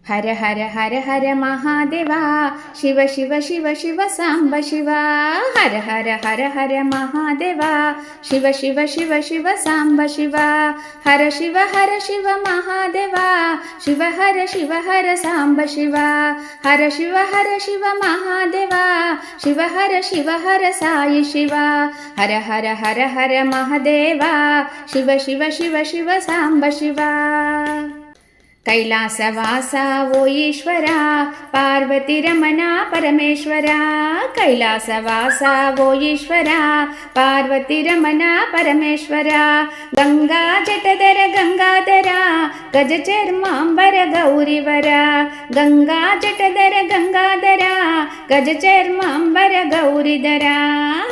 हर हर हर हर महादेवा शिव शिव शिव शिव सांब शिवा हर हर हर हर महादेवा शिव शिव शिव शिव सांब शिवा हर शिव महादेवा शिव हर सांब शिवा हर शिव महादेवा शिव हर साई शिवा हर हर हर हर महादेवा शिव शिव शिव शिव सांब शिवा कैलासवासा वो ईश्वरा पार्वती रमणा परमेश्वरा कैलासवासा वो ईश्वरा पार्वती रमणा परमेश्वरा गंगा जटधर गंगाधरा गजचर्मांबर गौरीवरा गंगा जटधर गंगाधरा गजचर्मांबर गौरीधरा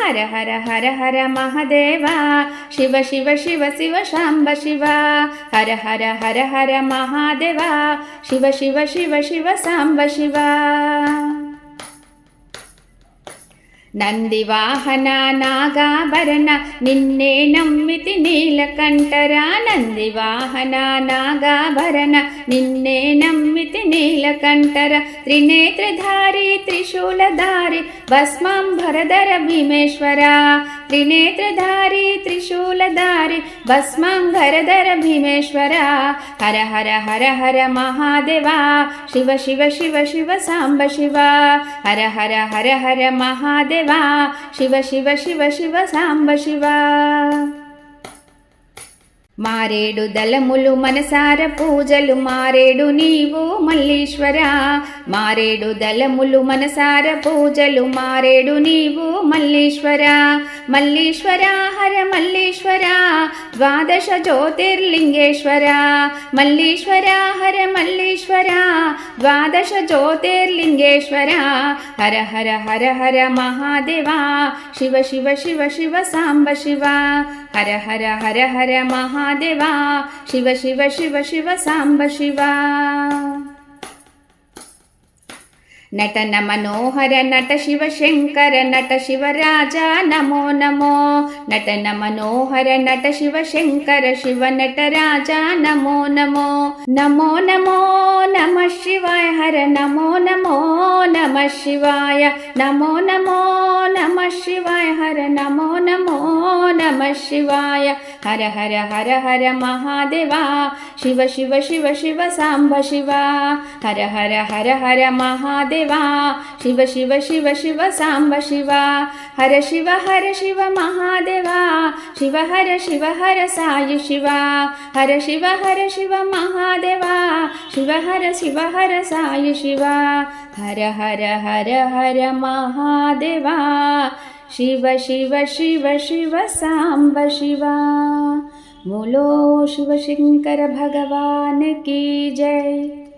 हर हर हर हर महादेवा शिव शिव शिव शिव शांब शिवा हर हर हर हर महादेवा शिव शिव शिव शिव सांब शिवा ನಂದಿವಾಹನ ನಾಗಾಭರಣ ನಿನ್ನೆ ನಮ್ಮಿತಿ ನೀಲಕಂಠರ ನಂದಿವಾಹನ ನಾಗಾಭರಣ ನಿನ್ನೆ ನಮ್ಮಿತಿ ನೀಲಕಂಠರ ತ್ರಿನೇತ್ರಧಾರಿ ತ್ರಿಶೂಲಧಾರಿ ಭಸ್ಮಾಂಬರಧರ ಭೀಮೇಶ್ವರ ತ್ರಿನೇತ್ರಧಾರಿ ತ್ರಿಶೂಲಧಾರಿ ಭಸ್ಮಾಂಬರಧರ ಭೀಮೇಶ್ವರ ಹರ ಹರ ಹರ ಹರ ಮಹಾದೇವ ಶಿವ ಶಿವ ಶಿವ ಶಿವ ಸಾಂಬ ಶಿವ ಹರ ಹರ ಹರ ಹರ ಮಹಾದೇವ ಶಿವ ಶಿವ ಶಿವ ಶಿವ ಸಾಂಬ ಶಿವ మారేడు దళములు మనసార పూజలు మారేడు నీవు మల్లీశ్వర మారేడు దళములు మనసార పూజలు మారేడు నీవు మల్లీశ్వర మల్లీశ్వర హర మల్లీశ్వర ద్వాదశ జ్యోతిర్లింగేశ్వర మల్లీశ్వర హర మల్లీశ్వర ద్వాదశ జ్యోతిర్లింగేశ్వర హర హర హర హర మహాదేవా శివ శివ శివ శివ సాంబ శివ హర హర హర హర మహాదేవా శివ శివ శివ శివ సాంబ శివ నటన మనోహర నట శివ శంకర నట శివరాజ నమో నమో నటన మనోహర నట శివ శంకర శివ నటరాజ నమో నమో నమో నమో నమ శివాయ హర నమో నమో నమ శివాయ నమో నమో నమ శివాయ హర నమో నమో నమ శివాయ హర హర హర హర మహాదేవా శివ శివ శివ శివ సాంబ శివ హర హర హర హర మహాదేవా शिव शिव शिव शिव सांब शिवा हर शिव महादेवा शिव हर साई शिवा हर शिव महादेवा शिव हर साई शिवा हर हर हर हर महादेवा शिव शिव शिव शिव सांब शिवा बोलो शिव शंकर भगवान की जय।